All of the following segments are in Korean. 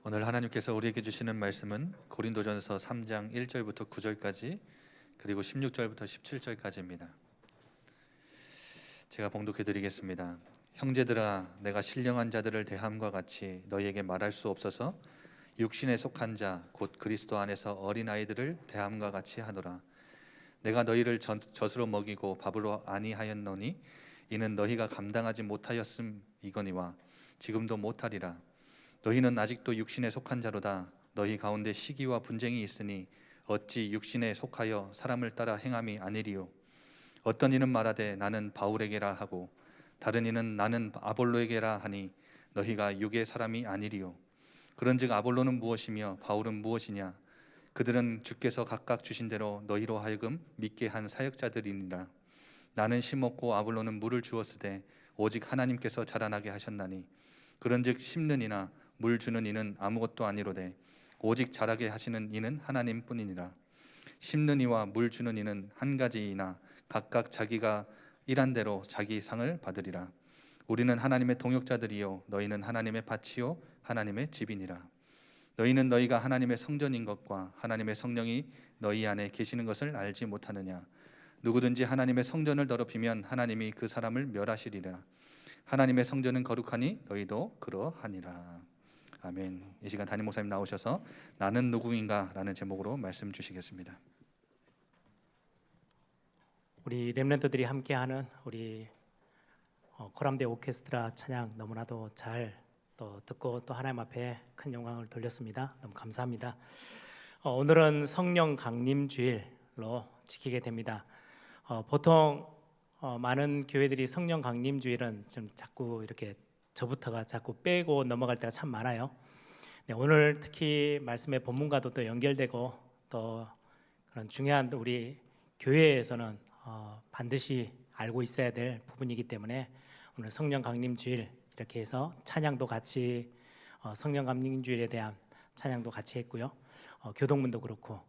오늘 하나님께서 우리에게 주시는 말씀은 고린도전서 3장 1절부터 9절까지 그리고 16절부터 17절까지입니다. 제가 봉독해 드리겠습니다. 형제들아, 내가 신령한 자들을 대함과 같이 너희에게 말할 수 없어서 육신에 속한 자 곧 그리스도 안에서 어린아이들을 대함과 같이 하노라. 내가 너희를 젖으로 먹이고 밥으로 아니하였노니 이는 너희가 감당하지 못하였음이거니와 지금도 못하리라. 너희는 아직도 육신에 속한 자로다. 너희 가운데 시기와 분쟁이 있으니 어찌 육신에 속하여 사람을 따라 행함이 아니리요. 어떤 이는 말하되 나는 바울에게라 하고 다른 이는 나는 아볼로에게라 하니 너희가 육의 사람이 아니리요. 그런즉 아볼로는 무엇이며 바울은 무엇이냐? 그들은 주께서 각각 주신 대로 너희로 하여금 믿게 한 사역자들이니라. 나는 심었고 아볼로는 물을 주었으되 오직 하나님께서 자라나게 하셨나니 그런즉 심는 이나 물 주는 이는 아무것도 아니로되 오직 자라게 하시는 이는 하나님뿐이니라. 심는 이와 물 주는 이는 한 가지이나 각각 자기가 일한 대로 자기 상을 받으리라. 우리는 하나님의 동역자들이요 너희는 하나님의 밭이요 하나님의 집이니라. 너희는 너희가 하나님의 성전인 것과 하나님의 성령이 너희 안에 계시는 것을 알지 못하느냐? 누구든지 하나님의 성전을 더럽히면 하나님이 그 사람을 멸하시리라. 하나님의 성전은 거룩하니 너희도 그러하니라. 아멘. 이 시간 담임 목사님 나오셔서 나는 누구인가 라는 제목으로 말씀 주시겠습니다. 우리 렘넌트들이 함께하는 우리 코람데 오케스트라 찬양 너무나도 잘 또 듣고 또 하나님 앞에 큰 영광을 돌렸습니다. 너무 감사합니다. 오늘은 성령 강림 주일로 지키게 됩니다. 보통 많은 교회들이 성령 강림 주일은 좀 자꾸 이렇게 저부터가 자꾸 빼고 넘어갈 때가 참 많아요. 네, 오늘 특히 말씀의 본문과도 또 연결되고 또 그런 중요한 우리 교회에서는 반드시 알고 있어야 될 부분이기 때문에 오늘 성령 강림 주일 이렇게 해서 찬양도 같이 성령 강림 주일에 대한 찬양도 같이 했고요. 교동문도 그렇고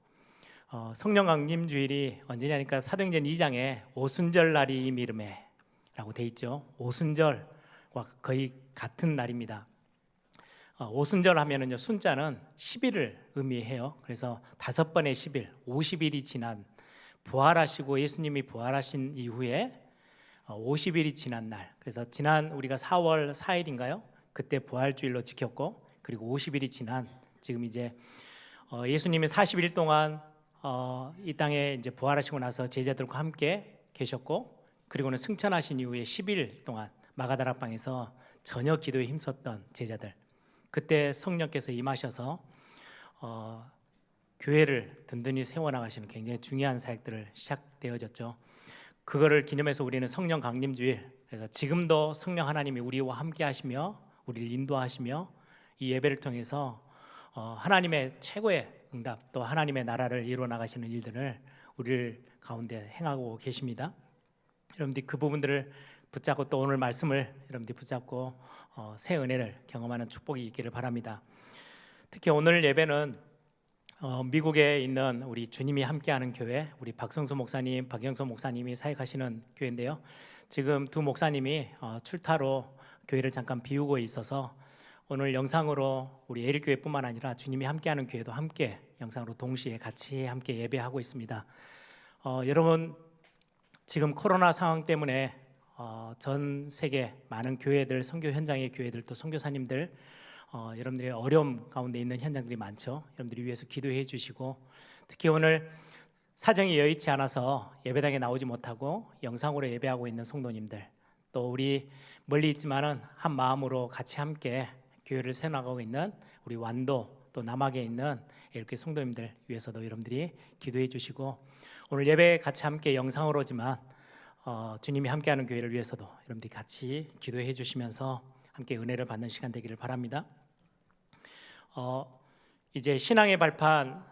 성령 강림 주일이 언제냐니까 사도행전 2장에 오순절 날이 이미름에 라고 돼 있죠. 오순절과 거의 같은 날입니다. 오순절 하면은요, 순자는 10일을 의미해요. 그래서 5번의 10일, 50일이 지난 부활하시고 예수님이 부활하신 이후에 50일이 지난 날, 그래서 지난 우리가 4월 4일인가요? 그때 부활주일로 지켰고, 그리고 50일이 지난 지금 이제 예수님이 40일 동안 이 땅에 이제 부활하시고 나서 제자들과 함께 계셨고, 그리고는 승천하신 이후에 10일 동안 마가다락방에서 저녁 기도에 힘썼던 제자들, 그때 성령께서 임하셔서 교회를 든든히 세워나가시는 굉장히 중요한 사역들을 시작되어졌죠. 그거를 기념해서 우리는 성령 강림주일, 그래서 지금도 성령 하나님이 우리와 함께 하시며 우리를 인도하시며 이 예배를 통해서 하나님의 최고의 응답, 또 하나님의 나라를 이루어 나가시는 일들을 우리 가운데 행하고 계십니다. 여러분들이 그 부분들을 붙잡고 또 오늘 말씀을 여러분들이 붙잡고 새 은혜를 경험하는 축복이 있기를 바랍니다. 특히 오늘 예배는 미국에 있는 우리 주님이 함께하는 교회, 우리 박성수 목사님, 박영선 목사님이 사역하시는 교회인데요. 지금 두 목사님이 출타로 교회를 잠깐 비우고 있어서 오늘 영상으로 우리 에릭교회뿐만 아니라 주님이 함께하는 교회도 함께 영상으로 동시에 같이 함께 예배하고 있습니다. 여러분, 지금 코로나 상황 때문에 전 세계 많은 교회들, 선교 현장의 교회들, 또 선교사님들 여러분들의 어려움 가운데 있는 현장들이 많죠. 여러분들이 위해서 기도해 주시고, 특히 오늘 사정이 여의치 않아서 예배당에 나오지 못하고 영상으로 예배하고 있는 성도님들, 또 우리 멀리 있지만은 한 마음으로 같이 함께 교회를 세워나가고 있는 우리 완도 또 남학에 있는 이렇게 성도님들 위해서도 여러분들이 기도해 주시고, 오늘 예배 같이 함께 영상으로지만 주님이 함께하는 교회를 위해서도 여러분들이 같이 기도해 주시면서 함께 은혜를 받는 시간 되기를 바랍니다. 이제 신앙의 발판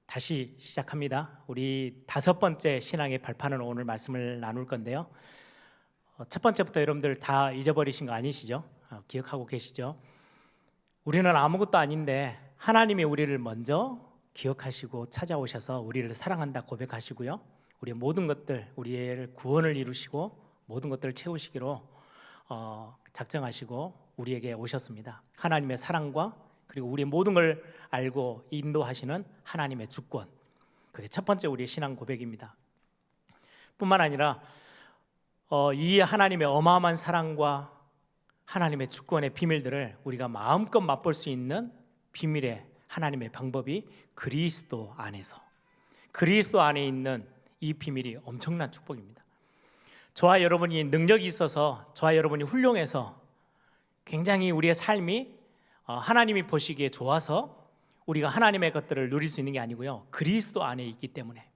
다시 시작합니다. 우리 5번째 신앙의 발판은 오늘 말씀을 나눌 건데요. 첫 번째부터 여러분들 다 잊어버리신 거 아니시죠? 기억하고 계시죠? 우리는 아무것도 아닌데 하나님이 우리를 먼저 기억하시고 찾아오셔서 우리를 사랑한다 고백하시고요, 우리의 모든 것들, 우리의 구원을 이루시고 모든 것들을 채우시기로 작정하시고 우리에게 오셨습니다. 하나님의 사랑과 그리고 우리의 모든 걸 알고 인도하시는 하나님의 주권, 그게 첫 번째 우리의 신앙 고백입니다. 뿐만 아니라 이 하나님의 어마어마한 사랑과 하나님의 주권의 비밀들을 우리가 마음껏 맛볼 수 있는 비밀의 하나님의 방법이 그리스도 안에서, 그리스도 안에 있는 이 비밀이 엄청난 축복입니다. 저와 여러분이 능력이 있어서, 저와 여러분이 훌륭해서 굉장히 우리의 삶이 하나님이 보시기에 좋아서 우리가 하나님의 것들을 누릴 수 있는 게 아니고요, 그리스도 안에 있기 때문에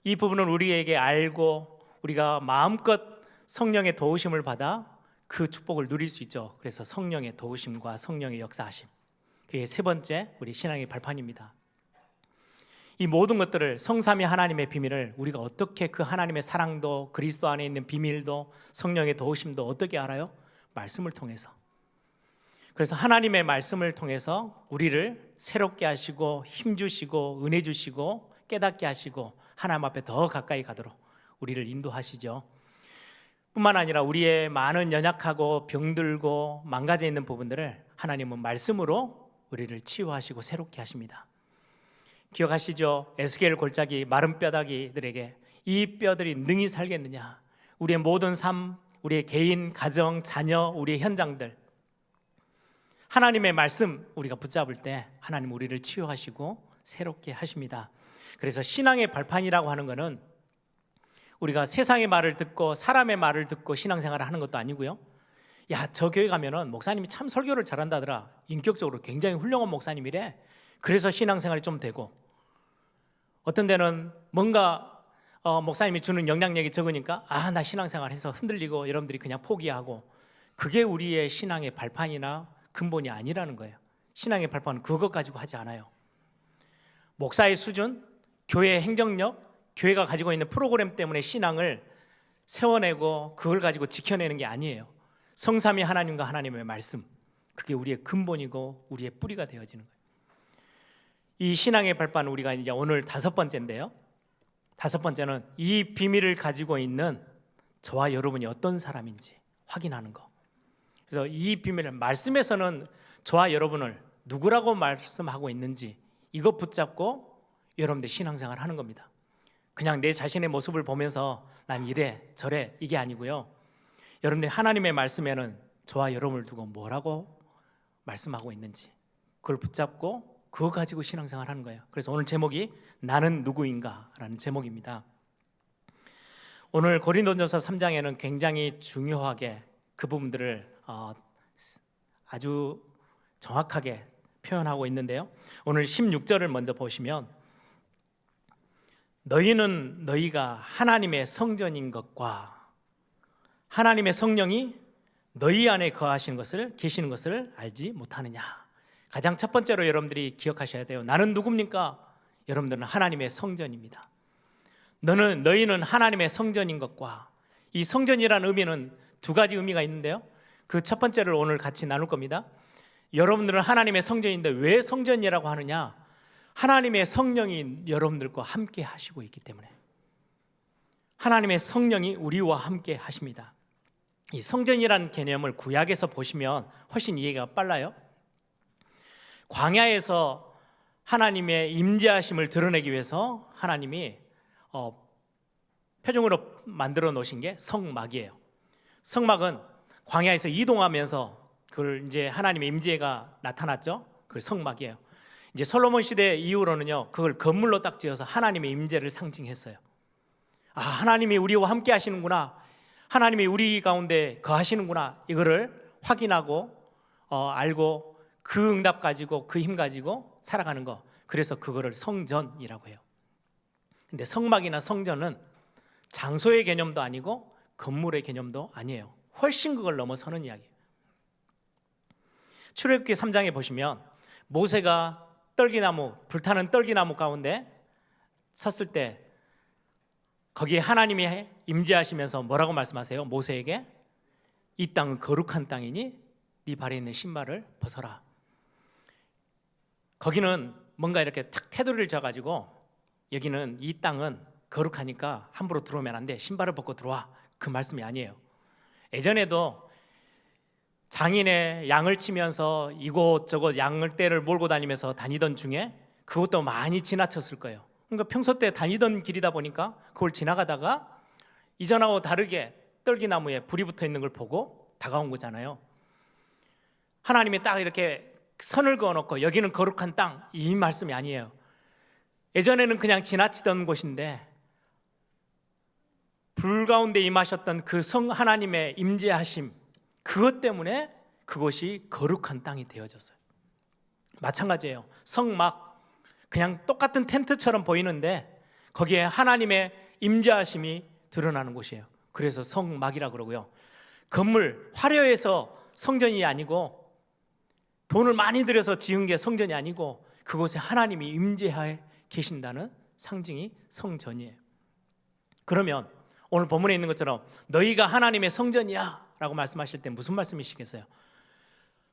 이 부분은 우리에게 알고 우리가 마음껏 성령의 도우심을 받아 그 축복을 누릴 수 있죠. 그래서 성령의 도우심과 성령의 역사하심, 그게 세 번째 우리 신앙의 발판입니다. 이 모든 것들을, 성삼위 하나님의 비밀을 우리가 어떻게, 그 하나님의 사랑도 그리스도 안에 있는 비밀도 성령의 도우심도 어떻게 알아요? 말씀을 통해서. 그래서 하나님의 말씀을 통해서 우리를 새롭게 하시고 힘주시고 은혜 주시고 깨닫게 하시고 하나님 앞에 더 가까이 가도록 우리를 인도하시죠. 뿐만 아니라 우리의 많은 연약하고 병들고 망가져 있는 부분들을 하나님은 말씀으로 우리를 치유하시고 새롭게 하십니다. 기억하시죠? 에스겔 골짜기 마른 뼈다귀들에게 이 뼈들이 능히 살겠느냐, 우리의 모든 삶, 우리의 개인, 가정, 자녀, 우리의 현장들, 하나님의 말씀 우리가 붙잡을 때 하나님 우리를 치유하시고 새롭게 하십니다. 그래서 신앙의 발판이라고 하는 것은 우리가 세상의 말을 듣고 사람의 말을 듣고 신앙생활을 하는 것도 아니고요, 야, 저 교회 가면은 목사님이 참 설교를 잘한다더라, 인격적으로 굉장히 훌륭한 목사님이래, 그래서 신앙생활이 좀 되고, 어떤 데는 뭔가 목사님이 주는 영향력이 적으니까 나 신앙생활 해서 흔들리고 여러분들이 그냥 포기하고, 그게 우리의 신앙의 발판이나 근본이 아니라는 거예요. 신앙의 발판은 그것 가지고 하지 않아요. 목사의 수준, 교회의 행정력, 교회가 가지고 있는 프로그램 때문에 신앙을 세워내고 그걸 가지고 지켜내는 게 아니에요. 성삼위 하나님과 하나님의 말씀, 그게 우리의 근본이고 우리의 뿌리가 되어지는 거예요. 이 신앙의 발판은 우리가 이제 오늘 다섯 번째인데요, 다섯 번째는 이 비밀을 가지고 있는 저와 여러분이 어떤 사람인지 확인하는 거. 그래서 이 비밀을, 말씀에서는 저와 여러분을 누구라고 말씀하고 있는지 이거 붙잡고 여러분들 신앙생활 하는 겁니다. 그냥 내 자신의 모습을 보면서 난 이래 저래 이게 아니고요, 여러분들이 하나님의 말씀에는 저와 여러분을 두고 뭐라고 말씀하고 있는지 그걸 붙잡고 그거 가지고 신앙생활 하는 거예요. 그래서 오늘 제목이 나는 누구인가 라는 제목입니다. 오늘 고린도전서 3장에는 굉장히 중요하게 그 부분들을 아주 정확하게 표현하고 있는데요, 오늘 16절을 먼저 보시면, 너희는 너희가 하나님의 성전인 것과 하나님의 성령이 너희 안에 거하시는 것을, 계시는 것을 알지 못하느냐. 가장 첫 번째로 여러분들이 기억하셔야 돼요. 나는 누굽니까? 여러분들은 하나님의 성전입니다. 너희는 하나님의 성전인 것과, 이 성전이라는 의미는 두 가지 의미가 있는데요, 그 첫 번째를 오늘 같이 나눌 겁니다. 여러분들은 하나님의 성전인데 왜 성전이라고 하느냐? 하나님의 성령이 여러분들과 함께 하시고 있기 때문에, 하나님의 성령이 우리와 함께 하십니다. 이 성전이라는 개념을 구약에서 보시면 훨씬 이해가 빨라요. 광야에서 하나님의 임재하심을 드러내기 위해서 하나님이 표정으로 만들어 놓으신 게 성막이에요. 성막은 광야에서 이동하면서 그걸 이제 하나님의 임재가 나타났죠. 그걸 성막이에요. 이제 솔로몬 시대 이후로는요, 그걸 건물로 딱 지어서 하나님의 임재를 상징했어요. 하나님이 우리와 함께 하시는구나, 하나님이 우리 가운데 거하시는구나, 이거를 확인하고 알고 그 응답 가지고 그 힘 가지고 살아가는 거, 그래서 그거를 성전이라고 해요. 근데 성막이나 성전은 장소의 개념도 아니고 건물의 개념도 아니에요. 훨씬 그걸 넘어서는 이야기예요. 출애굽기 3장에 보시면 모세가 떨기나무, 불타는 떨기나무 가운데 섰을 때 거기에 하나님이 임재하시면서 뭐라고 말씀하세요? 모세에게 이 땅은 거룩한 땅이니 네 발에 있는 신발을 벗어라. 거기는 뭔가 이렇게 탁 테두리를 져가지고 여기는 이 땅은 거룩하니까 함부로 들어오면 안 돼, 신발을 벗고 들어와, 그 말씀이 아니에요. 예전에도 장인의 양을 치면서 이곳저곳 양을 떼를 몰고 다니면서 다니던 중에 그것도 많이 지나쳤을 거예요. 그러니까 평소 때 다니던 길이다 보니까 그걸 지나가다가 이전하고 다르게 떨기나무에 불이 붙어 있는 걸 보고 다가온 거잖아요. 하나님이 딱 이렇게 선을 그어놓고 여기는 거룩한 땅, 이 말씀이 아니에요. 예전에는 그냥 지나치던 곳인데 불 가운데 임하셨던 그 성 하나님의 임재하심, 그것 때문에 그것이 거룩한 땅이 되어졌어요. 마찬가지예요. 성막, 그냥 똑같은 텐트처럼 보이는데 거기에 하나님의 임재하심이 드러나는 곳이에요. 그래서 성막이라 그러고요. 건물, 화려해서 성전이 아니고 돈을 많이 들여서 지은 게 성전이 아니고 그곳에 하나님이 임재하에 계신다는 상징이 성전이에요. 그러면 오늘 본문에 있는 것처럼 너희가 하나님의 성전이야 라고 말씀하실 때 무슨 말씀이시겠어요?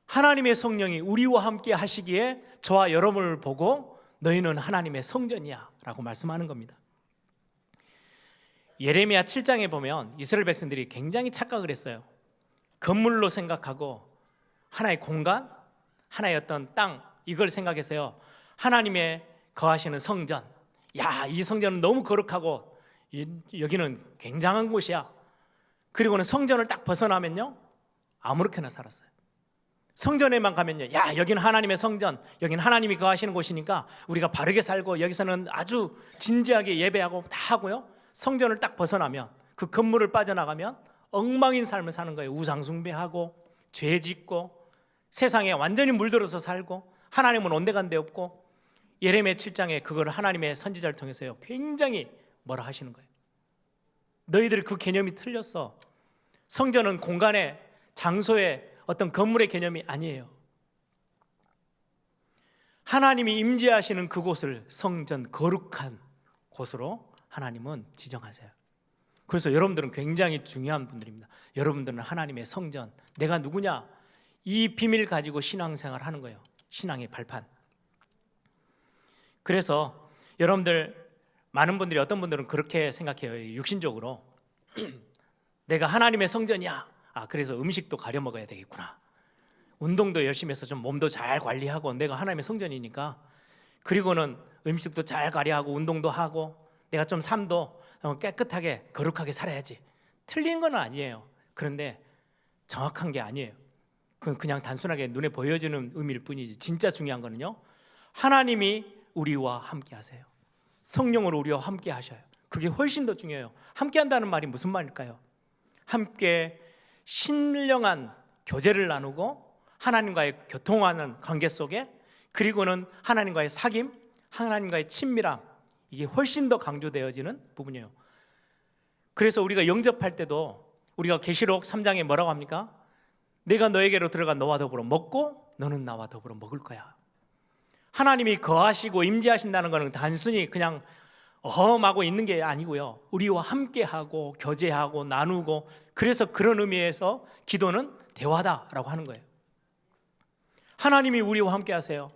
하나님의 성령이 우리와 함께 하시기에 저와 여러분을 보고 너희는 하나님의 성전이야 라고 말씀하는 겁니다. 예레미야 7장에 보면 이스라엘 백성들이 굉장히 착각을 했어요. 건물로 생각하고 하나의 공간, 하나의 어떤 땅, 이걸 생각해서요, 하나님의 거하시는 성전, 야, 이 성전은 너무 거룩하고 여기는 굉장한 곳이야. 그리고는 성전을 딱 벗어나면요 아무렇게나 살았어요. 성전에만 가면요, 야, 여기는 하나님의 성전, 여기는 하나님이 거하시는 곳이니까 우리가 바르게 살고 여기서는 아주 진지하게 예배하고 다 하고요, 성전을 딱 벗어나면, 그 건물을 빠져나가면 엉망인 삶을 사는 거예요. 우상 숭배하고 죄 짓고 세상에 완전히 물들어서 살고 하나님은 온데간데 없고. 예레미야 7장에 그걸 하나님의 선지자를 통해서요 굉장히 뭐라 하시는 거예요. 너희들이 그 개념이 틀렸어. 성전은 공간의, 장소의 어떤 건물의 개념이 아니에요. 하나님이 임재하시는 그곳을 성전, 거룩한 곳으로 하나님은 지정하세요. 그래서 여러분들은 굉장히 중요한 분들입니다. 여러분들은 하나님의 성전, 내가 누구냐, 이 비밀 가지고 신앙생활 하는 거예요. 신앙의 발판. 그래서 여러분들, 많은 분들이, 어떤 분들은 그렇게 생각해요. 육신적으로 내가 하나님의 성전이야, 그래서 음식도 가려 먹어야 되겠구나, 운동도 열심히 해서 좀 몸도 잘 관리하고 내가 하나님의 성전이니까, 그리고는 음식도 잘 관리하고 운동도 하고 내가 좀 삶도 깨끗하게 거룩하게 살아야지. 틀린 건 아니에요. 그런데 정확한 게 아니에요. 그건 그냥 단순하게 눈에 보여지는 의미일 뿐이지, 진짜 중요한 거는요, 하나님이 우리와 함께 하세요. 성령으로 우리와 함께 하셔요. 그게 훨씬 더 중요해요. 함께 한다는 말이 무슨 말일까요? 함께 신령한 교제를 나누고 하나님과의 교통하는 관계 속에, 그리고는 하나님과의 사귐, 하나님과의 친밀함, 이게 훨씬 더 강조되어지는 부분이에요. 그래서 우리가 영접할 때도 우리가 계시록 3장에 뭐라고 합니까? 내가 너에게로 들어가 너와 더불어 먹고 너는 나와 더불어 먹을 거야. 하나님이 거하시고 임재하신다는 것은 단순히 그냥 어험하고 있는 게 아니고요, 우리와 함께하고 교제하고 나누고, 그래서 그런 의미에서 기도는 대화다라고 하는 거예요. 하나님이 우리와 함께 하세요.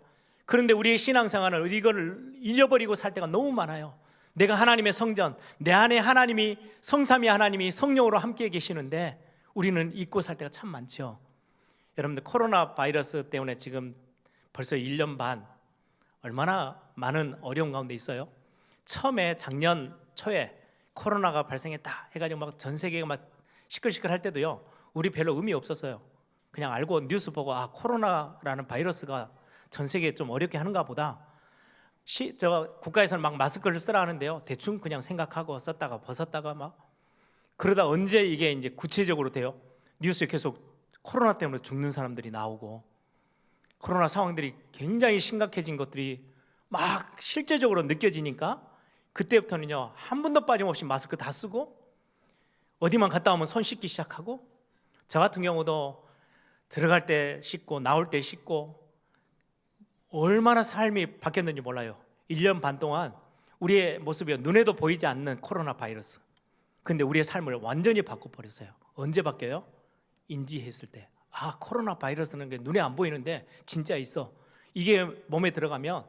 그런데 우리의 신앙생활을 이걸 잊어버리고 살 때가 너무 많아요. 내가 하나님의 성전, 내 안에 하나님이, 성삼위 하나님이 성령으로 함께 계시는데 우리는 잊고 살 때가 참 많죠. 여러분들, 코로나 바이러스 때문에 지금 벌써 1년 반 얼마나 많은 어려움 가운데 있어요. 처음에 작년 초에 코로나가 발생했다 해가지고 막 전 세계가 막 시끌시끌할 때도요, 우리 별로 의미 없었어요. 그냥 알고 뉴스 보고 코로나라는 바이러스가 전 세계에 좀 어렵게 하는가 보다. 국가에서는 막 마스크를 쓰라 하는데요, 대충 그냥 생각하고 썼다가 벗었다가 막 그러다 언제 이게 이제 구체적으로 돼요? 뉴스에 계속 코로나 때문에 죽는 사람들이 나오고 코로나 상황들이 굉장히 심각해진 것들이 막 실제적으로 느껴지니까 그때부터는요, 한 번도 빠짐없이 마스크 다 쓰고 어디만 갔다 오면 손 씻기 시작하고, 저 같은 경우도 들어갈 때 씻고 나올 때 씻고, 얼마나 삶이 바뀌었는지 몰라요. 1년 반 동안 우리의 모습이 눈에도 보이지 않는 코로나 바이러스, 근데 우리의 삶을 완전히 바꿔버렸어요. 언제 바뀌어요? 인지했을 때. 코로나 바이러스는 게 눈에 안 보이는데 진짜 있어. 이게 몸에 들어가면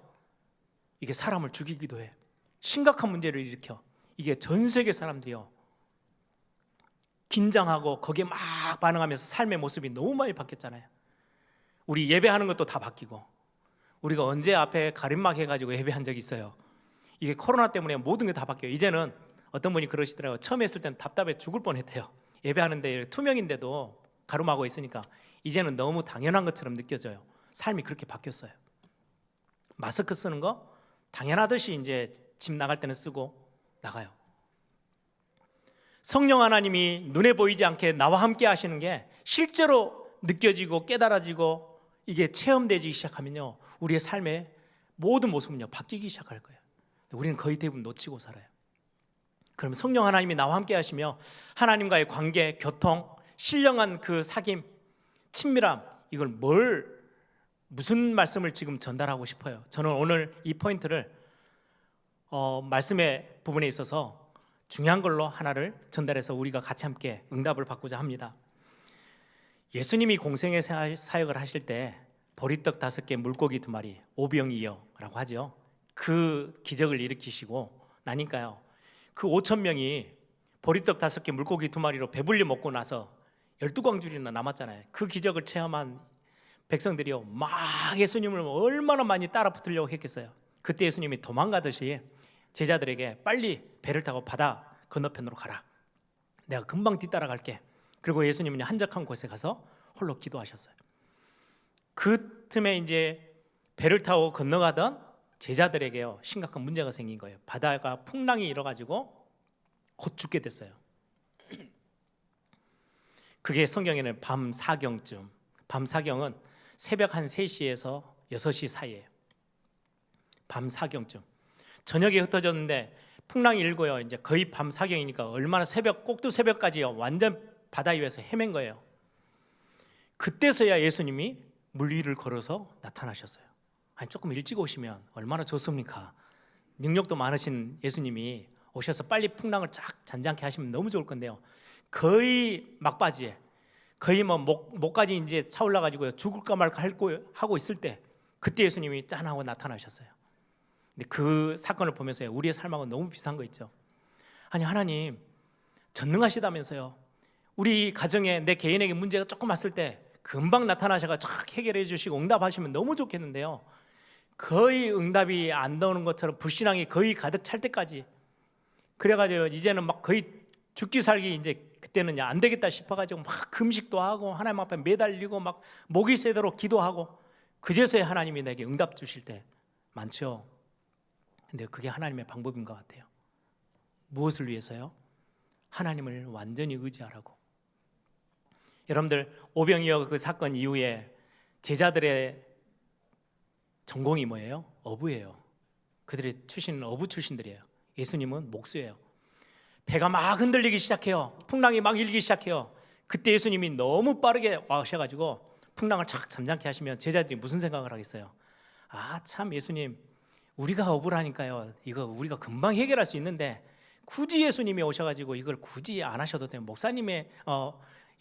이게 사람을 죽이기도 해. 심각한 문제를 일으켜. 이게 전 세계 사람들이요, 긴장하고 거기에 막 반응하면서 삶의 모습이 너무 많이 바뀌었잖아요. 우리 예배하는 것도 다 바뀌고, 우리가 언제 앞에 가림막 해가지고 예배한 적이 있어요. 이게 코로나 때문에 모든 게 다 바뀌어요. 이제는 어떤 분이 그러시더라고요. 처음 했을 때는 답답해 죽을 뻔했대요. 예배하는데 투명인데도 가름하고 있으니까 이제는 너무 당연한 것처럼 느껴져요. 삶이 그렇게 바뀌었어요. 마스크 쓰는 거 당연하듯이 이제 집 나갈 때는 쓰고 나가요. 성령 하나님이 눈에 보이지 않게 나와 함께 하시는 게 실제로 느껴지고 깨달아지고 이게 체험되기 시작하면요, 우리의 삶의 모든 모습은요 바뀌기 시작할 거예요. 우리는 거의 대부분 놓치고 살아요. 그럼 성령 하나님이 나와 함께 하시며 하나님과의 관계, 교통, 신령한 그 사귐, 친밀함, 이걸 무슨 말씀을 지금 전달하고 싶어요? 저는 오늘 이 포인트를 말씀의 부분에 있어서 중요한 걸로 하나를 전달해서 우리가 같이 함께 응답을 받고자 합니다. 예수님이 공생의 사역을 하실 때 보리떡 5개, 물고기 2마리, 오병이어라고 하죠. 그 기적을 일으키시고 나니까요, 그 5,000명이 보리떡 5개, 물고기 2마리로 배불리 먹고 나서 12광줄이나 남았잖아요. 그 기적을 체험한 백성들이요, 막 예수님을 얼마나 많이 따라 붙으려고 했겠어요. 그때 예수님이 도망가듯이 제자들에게 빨리 배를 타고 바다 건너편으로 가라, 내가 금방 뒤따라갈게. 그리고 예수님은 한적한 곳에 가서 홀로 기도하셨어요. 그 틈에 이제 배를 타고 건너가던 제자들에게요 심각한 문제가 생긴 거예요. 바다가 풍랑이 일어가지고 곧 죽게 됐어요. 그게 성경에는 밤 사경쯤, 밤 사경은 새벽 한 3시에서 6시 사이예요. 밤 사경쯤, 저녁에 흩어졌는데 풍랑이 일고요, 이제 거의 밤 사경이니까 얼마나 꼭두 새벽까지요 완전 바다 위에서 헤맨 거예요. 그때서야 예수님이 물 위를 걸어서 나타나셨어요. 아니, 조금 일찍 오시면 얼마나 좋습니까? 능력도 많으신 예수님이 오셔서 빨리 풍랑을 쫙 잔잔케 하시면 너무 좋을 건데요, 거의 막바지에, 거의 뭐 목까지 이제 차올라 가지고 죽을까 말까 하고 있을 때 그때 예수님이 짠 하고 나타나셨어요. 근데 그 사건을 보면서 우리의 삶하고 너무 비슷한 거 있죠. 아니, 하나님 전능하시다면서요, 우리 가정에 내 개인에게 문제가 조금 왔을 때 금방 나타나셔서 쫙 해결해 주시고 응답하시면 너무 좋겠는데요, 거의 응답이 안 나오는 것처럼 불신앙이 거의 가득 찰 때까지, 그래가지고 이제는 막 거의 죽기 살기, 이제 그때는 안 되겠다 싶어가지고 막 금식도 하고 하나님 앞에 매달리고 막 목이 새도록 기도하고, 그제서야 하나님이 내게 응답 주실 때 많죠. 근데 그게 하나님의 방법인 것 같아요. 무엇을 위해서요? 하나님을 완전히 의지하라고. 여러분들, 오병이어 그 사건 이후에 제자들의 전공이 뭐예요? 어부예요. 그들의 출신은 어부 출신들이에요. 예수님은 목수예요. 배가 막 흔들리기 시작해요. 풍랑이 막 일기 시작해요. 그때 예수님이 너무 빠르게 와셔가지고 풍랑을 착 잠잠케 하시면 제자들이 무슨 생각을 하겠어요? 아, 참, 예수님, 우리가 어부라니까요, 이거 우리가 금방 해결할 수 있는데 굳이 예수님이 오셔가지고 이걸 굳이 안 하셔도 돼요.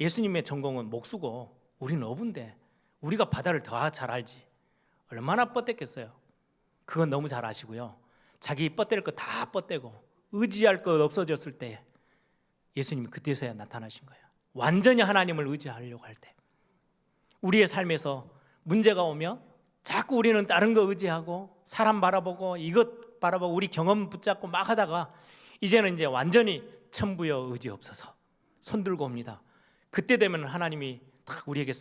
예수님의 전공은 목수고 우리는 어부인데 우리가 바다를 더 잘 알지. 얼마나 뻗댔겠어요. 그건 너무 잘 아시고요, 자기 뻗댈 거 다 뻗대고 의지할 것 없어졌을 때 예수님이 그때서야 나타나신 거예요. 완전히 하나님을 의지하려고 할 때, 우리의 삶에서 문제가 오면 자꾸 우리는 다른 거 의지하고 사람 바라보고 이것 바라보고 우리 경험 붙잡고 막 하다가 이제는 이제 완전히 천부여 의지 없어서 손 들고 옵니다. 그때 되면 하나님이 딱 우리에게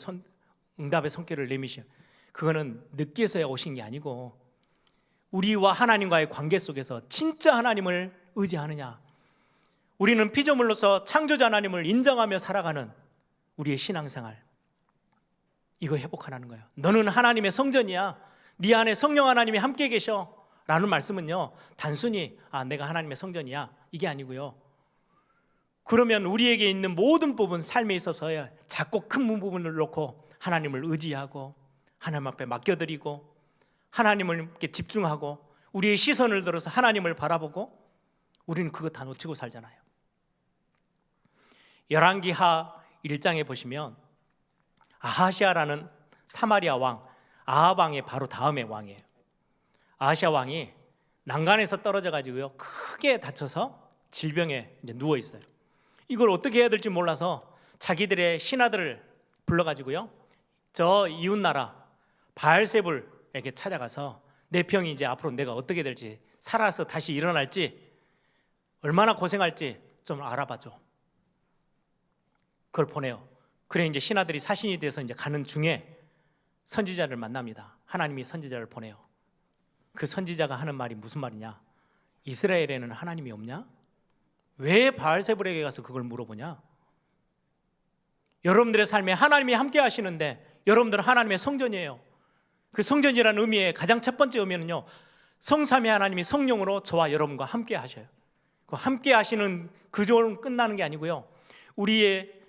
응답의 손길을 내미셔. 그거는 늦게서야 오신 게 아니고 우리와 하나님과의 관계 속에서 진짜 하나님을 의지하느냐, 우리는 피조물로서 창조자 하나님을 인정하며 살아가는 우리의 신앙생활, 이거 회복하라는 거예요. 너는 하나님의 성전이야, 네 안에 성령 하나님이 함께 계셔 라는 말씀은요, 단순히 내가 하나님의 성전이야 이게 아니고요, 그러면 우리에게 있는 모든 부분, 삶에 있어서 작고 큰 부분을 놓고 하나님을 의지하고 하나님 앞에 맡겨드리고 하나님께 집중하고 우리의 시선을 들어서 하나님을 바라보고, 우리는 그거 다 놓치고 살잖아요. 열왕기하 1장에 보시면 아하시아라는 사마리아 왕, 아합 왕의 바로 다음의 왕이에요. 아하시아 왕이 난간에서 떨어져 가지고요 크게 다쳐서 질병에 이제 누워 있어요. 이걸 어떻게 해야 될지 몰라서 자기들의 신하들을 불러가지고요, 저 이웃나라 바알세불에게 찾아가서 내 병이 이제 앞으로 내가 어떻게 될지, 살아서 다시 일어날지, 얼마나 고생할지 좀 알아봐줘. 그걸 보내요. 그래 이제 신하들이 사신이 돼서 이제 가는 중에 선지자를 만납니다. 하나님이 선지자를 보내요. 그 선지자가 하는 말이 무슨 말이냐? 이스라엘에는 하나님이 없냐? 왜 바알세불에게 가서 그걸 물어보냐? 여러분들의 삶에 하나님이 함께 하시는데 여러분들은 하나님의 성전이에요. 그 성전이라는 의미의 가장 첫 번째 의미는요, 성삼위 하나님이 성령으로 저와 여러분과 함께 하셔요. 그 함께 하시는 그저로 끝나는 게 아니고요, 우리의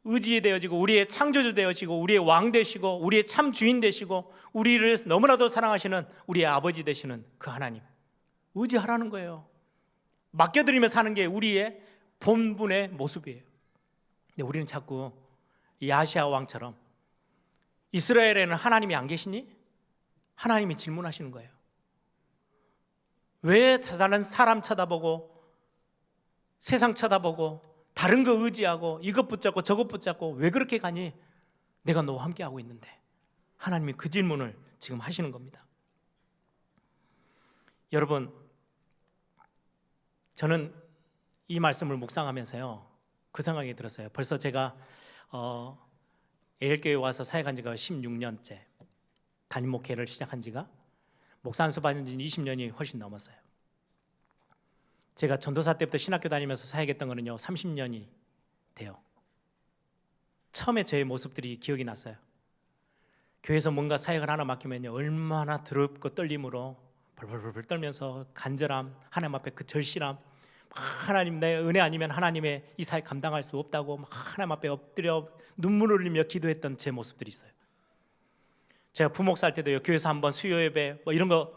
의지 되어지고 우리의 창조주 되어지고 우리의 왕 되시고 우리의 참 주인 되시고 우리를 너무나도 사랑하시는 우리의 아버지 되시는 그 하나님 의지하라는 거예요. 맡겨드리며 사는 게 우리의 본분의 모습이에요. 근데 우리는 자꾸 이 아시아 왕처럼 이스라엘에는 하나님이 안 계시니? 하나님이 질문하시는 거예요. 왜 다른 사람 쳐다보고 세상 쳐다보고 다른 거 의지하고 이것 붙잡고 저것 붙잡고 왜 그렇게 가니? 내가 너와 함께 하고 있는데. 하나님이 그 질문을 지금 하시는 겁니다. 여러분, 저는 이 말씀을 묵상하면서요, 그 생각이 들었어요. 벌써 제가 에일교회 와서 사역한 지가 16년째, 담임 목회를 시작한 지가, 목사 안수 받은 지 20년이 훨씬 넘었어요. 제가 전도사 때부터 신학교 다니면서 사역했던 거는요 30년이 돼요. 처음에 저의 모습들이 기억이 났어요. 교회에서 뭔가 사역을 하나 맡기면요 얼마나 두렵고 떨림으로 벌벌벌 떨면서 간절함, 하나님 앞에 그 절실함, 하나님 내 은혜 아니면 하나님의 이 사역 감당할 수 없다고 막 하나님 앞에 엎드려 눈물을 흘리며 기도했던 제 모습들이 있어요. 제가 부목사 할 때도요, 교회에서 한번 수요 예배 뭐 이런 거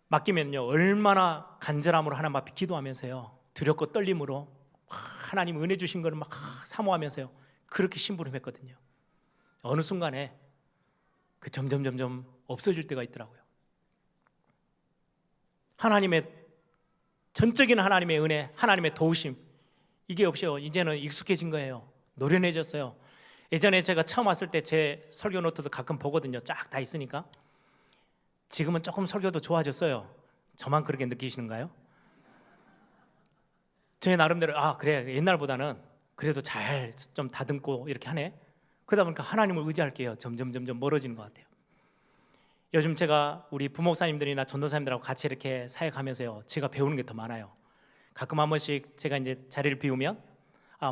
맡기면요 얼마나 간절함으로 하나님 앞에 기도하면서요 두렵고 떨림으로 하나님 은혜 주신 거를 막 사모하면서요 그렇게 심부름했거든요. 어느 순간에 그 점점 없어질 때가 있더라고요. 하나님의 전적인 하나님의 은혜, 하나님의 도우심, 이게 없이요 이제는 익숙해진 거예요. 노련해졌어요. 예전에 제가 처음 왔을 때 제 설교 노트도 가끔 보거든요. 쫙 다 있으니까. 지금은 조금 설교도 좋아졌어요. 저만 그렇게 느끼시는가요? 제 나름대로 그래 옛날보다는 그래도 잘 좀 다듬고 이렇게 하네. 그러다 보니까 하나님을 의지할게요. 점점 멀어지는 것 같아요. 요즘 제가 우리 부목사님들이나 전도사님들하고 같이 이렇게 사역하면서요 제가 배우는 게 더 많아요. 가끔 한 번씩 제가 이제 자리를 비우면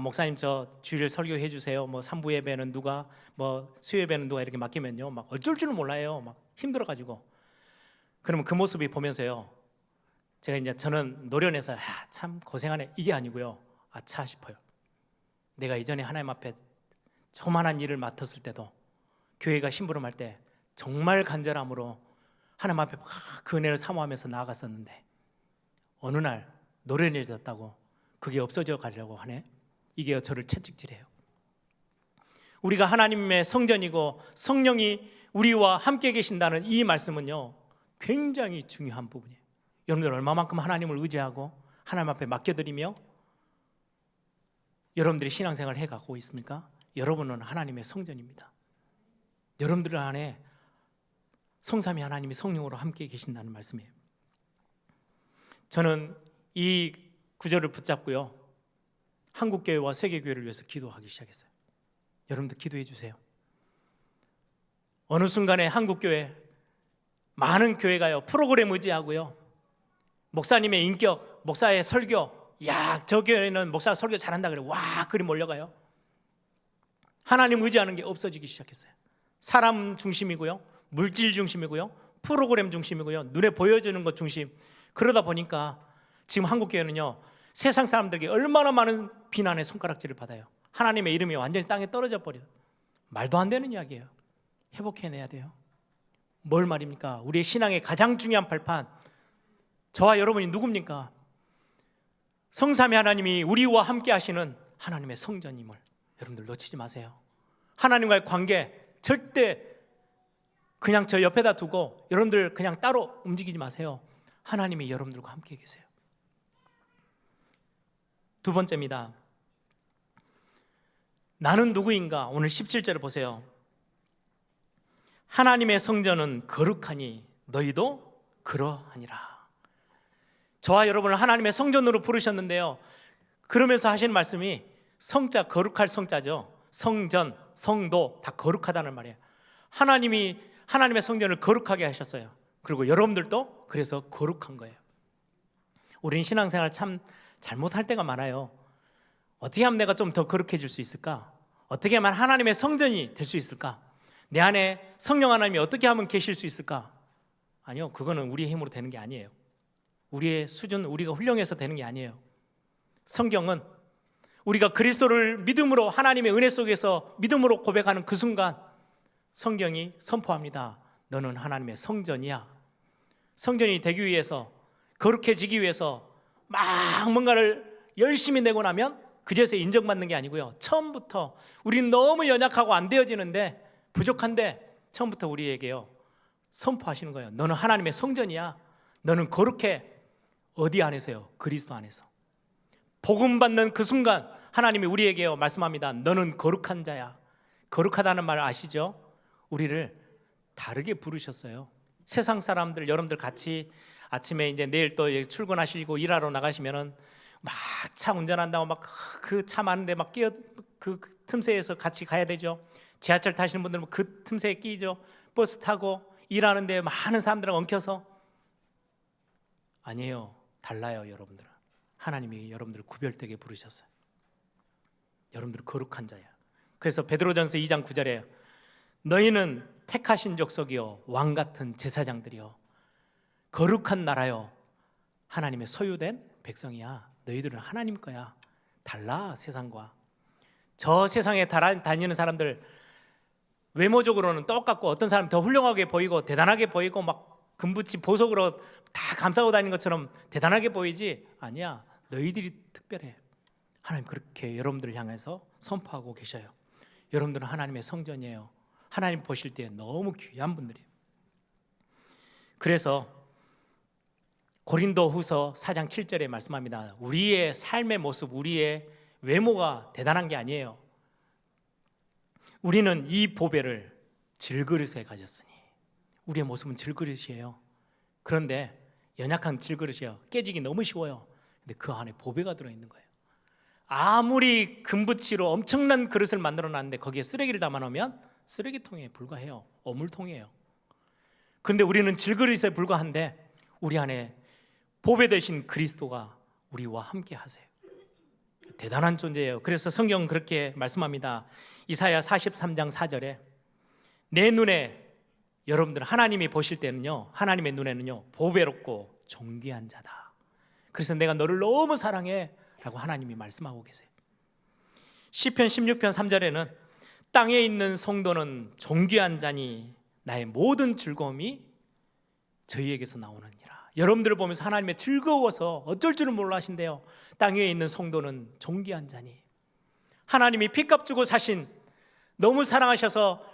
목사님 저 주일 설교해 주세요. 뭐 3부 예배는 누가, 뭐 수요 예배는 누가 이렇게 맡기면요 막 어쩔 줄은 몰라요. 막 힘들어가지고. 그러면 그 모습이 보면서요 제가 이제 저는 노련해서 참 고생하네 이게 아니고요, 아차 싶어요. 내가 이전에 하나님 앞에 조그만한 일을 맡았을 때도 교회가 심부름할 때 정말 간절함으로 하나님 앞에 막 그 은혜를 사모하면서 나아갔었는데 어느 날 노련해졌다고 그게 없어져 가려고 하네. 이게 저를 채찍질해요. 우리가 하나님의 성전이고 성령이 우리와 함께 계신다는 이 말씀은요 굉장히 중요한 부분이에요. 여러분들 얼마만큼 하나님을 의지하고 하나님 앞에 맡겨드리며 여러분들이 신앙생활을 해가고 있습니까? 여러분은 하나님의 성전입니다. 여러분들 안에 성삼위 하나님이 성령으로 함께 계신다는 말씀이에요. 저는 이 구절을 붙잡고요 한국교회와 세계교회를 위해서 기도하기 시작했어요. 여러분들 기도해 주세요. 어느 순간에 한국교회 많은 교회가요 프로그램 의지하고요 목사님의 인격, 목사의 설교, 저 교회는 목사가 설교 잘한다 그래 그리 몰려가요. 하나님 의지하는 게 없어지기 시작했어요. 사람 중심이고요, 물질 중심이고요, 프로그램 중심이고요, 눈에 보여지는 것 중심. 그러다 보니까 지금 한국교회는요 세상 사람들에게 얼마나 많은 비난의 손가락질을 받아요. 하나님의 이름이 완전히 땅에 떨어져 버려요. 말도 안 되는 이야기예요. 회복해내야 돼요. 뭘 말입니까? 우리의 신앙의 가장 중요한 발판, 저와 여러분이 누굽니까? 성삼위 하나님이 우리와 함께 하시는 하나님의 성전임을 여러분들 놓치지 마세요. 하나님과의 관계 절대 그냥 저 옆에다 두고 여러분들 그냥 따로 움직이지 마세요. 하나님이 여러분들과 함께 계세요. 두 번째입니다. 나는 누구인가? 오늘 17절을 보세요. 하나님의 성전은 거룩하니 너희도 그러하니라. 저와 여러분을 하나님의 성전으로 부르셨는데요, 그러면서 하시는 말씀이 성자, 거룩할 성자죠. 성전, 성도 다 거룩하다는 말이에요. 하나님이 하나님의 성전을 거룩하게 하셨어요. 그리고 여러분들도 그래서 거룩한 거예요. 우리는 신앙생활 참 잘못할 때가 많아요. 어떻게 하면 내가 좀 더 거룩해질 수 있을까? 어떻게 하면 하나님의 성전이 될 수 있을까? 내 안에 성령 하나님이 어떻게 하면 계실 수 있을까? 아니요, 그거는 우리의 힘으로 되는 게 아니에요. 우리의 수준, 우리가 훌륭해서 되는 게 아니에요. 성경은 우리가 그리스도를 믿음으로, 하나님의 은혜 속에서 믿음으로 고백하는 그 순간 성경이 선포합니다. 너는 하나님의 성전이야. 성전이 되기 위해서, 거룩해지기 위해서 막 뭔가를 열심히 내고 나면 그제서 인정받는 게 아니고요, 처음부터 우리는 너무 연약하고 안 되어지는데, 부족한데 처음부터 우리에게요 선포하시는 거예요. 너는 하나님의 성전이야. 너는 거룩해. 어디 안에서요? 그리스도 안에서. 복음 받는 그 순간 하나님이 우리에게요 말씀합니다. 너는 거룩한 자야. 거룩하다는 말 아시죠? 우리를 다르게 부르셨어요. 세상 사람들, 여러분들 같이 아침에 이제 내일 또 출근하시고 일하러 나가시면은 막 차 운전한다고 막 그 차 많은데 막 끼어 그 틈새에서 같이 가야 되죠. 지하철 타시는 분들은 그 틈새에 끼죠. 버스 타고 일하는데 많은 사람들하고 엉켜서. 아니에요. 달라요. 여러분들은 하나님이 여러분들을 구별되게 부르셨어요. 여러분들은 거룩한 자야. 그래서 베드로전서 2장 9절에 너희는 택하신 족속이요 왕 같은 제사장들이요 거룩한 나라요 하나님의 소유된 백성이야. 너희들은 하나님 거야. 달라 세상과. 저 세상에 다니는 사람들 외모적으로는 똑같고, 어떤 사람이 더 훌륭하게 보이고 대단하게 보이고 막 금붙이 보석으로 다 감싸고 다니는 것처럼 대단하게 보이지, 아니야. 너희들이 특별해. 하나님 그렇게 여러분들을 향해서 선포하고 계셔요. 여러분들은 하나님의 성전이에요. 하나님 보실 때 너무 귀한 분들이에요. 그래서 고린도후서 4장 7절에 말씀합니다. 우리의 삶의 모습, 우리의 외모가 대단한 게 아니에요. 우리는 이 보배를 질그릇에 가졌으니. 우리의 모습은 질그릇이에요. 그런데 연약한 질그릇이에요. 깨지기 너무 쉬워요. 근데 그 안에 보배가 들어있는 거예요. 아무리 금붙이로 엄청난 그릇을 만들어놨는데 거기에 쓰레기를 담아놓으면 쓰레기통에 불과해요. 어물통이에요. 그런데 우리는 질그릇에 불과한데 우리 안에 보배 되신 그리스도가 우리와 함께 하세요. 대단한 존재예요. 그래서 성경은 그렇게 말씀합니다. 이사야 43장 4절에 내 눈에, 여러분들 하나님이 보실 때는요, 하나님의 눈에는요 보배롭고 존귀한 자다. 그래서 내가 너를 너무 사랑해 라고 하나님이 말씀하고 계세요. 시편 16편 3절에는 땅에 있는 성도는 존귀한 자니 나의 모든 즐거움이 저희에게서 나오느니라. 여러분들을 보면서 하나님의 즐거워서 어쩔 줄은 몰라 하신대요. 땅 위에 있는 성도는 존귀한 자니. 하나님이 핏값 주고 사신, 너무 사랑하셔서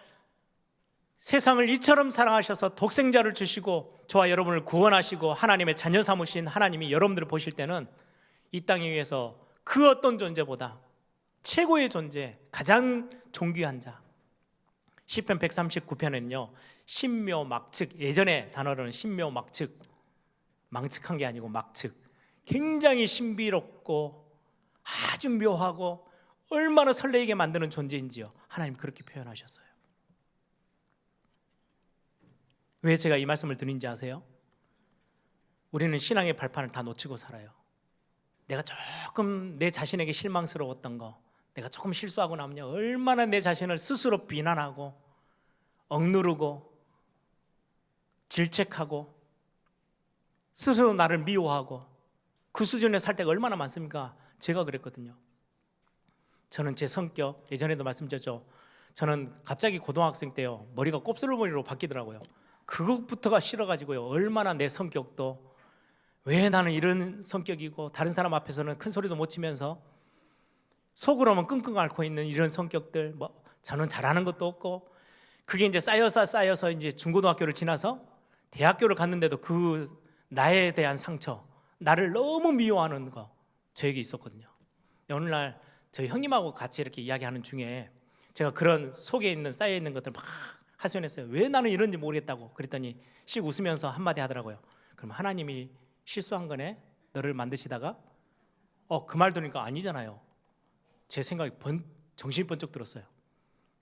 세상을 이처럼 사랑하셔서 독생자를 주시고 저와 여러분을 구원하시고 하나님의 자녀 삼으신 하나님이 여러분들을 보실 때는 이 땅 위에서 그 어떤 존재보다 최고의 존재, 가장 존귀한 자. 시편 139편에는요 신묘막측, 예전의 단어로는 신묘막측, 망측한 게 아니고 막측, 굉장히 신비롭고 아주 묘하고 얼마나 설레게 만드는 존재인지요 하나님 그렇게 표현하셨어요. 왜 제가 이 말씀을 드린지 아세요? 우리는 신앙의 발판을 다 놓치고 살아요. 내가 조금 내 자신에게 실망스러웠던 거, 내가 조금 실수하고 나면요 얼마나 내 자신을 스스로 비난하고 억누르고 질책하고 스스로 나를 미워하고 그 수준에 살 때가 얼마나 많습니까? 제가 그랬거든요. 저는 제 성격, 예전에도 말씀드렸죠. 저는 갑자기 고등학생 때요 머리가 곱슬머리로 바뀌더라고요. 그것부터가 싫어가지고요 얼마나 내 성격도, 왜 나는 이런 성격이고 다른 사람 앞에서는 큰 소리도 못 치면서 속으로만 끙끙 앓고 있는 이런 성격들, 뭐 저는 잘하는 것도 없고, 그게 이제 쌓여서 이제 중고등학교를 지나서 대학교를 갔는데도 그 나에 대한 상처, 나를 너무 미워하는 거 저에게 있었거든요. 어느 날 저희 형님하고 같이 이렇게 이야기하는 중에 제가 그런 속에 있는 쌓여 있는 것들 막 하소연했어요. 왜 나는 이런지 모르겠다고. 그랬더니 씩 웃으면서 한마디 하더라고요. 그럼 하나님이 실수한 거네? 너를 만드시다가? 그 말 들으니까 아니잖아요. 제 생각이 정신이 번쩍 들었어요.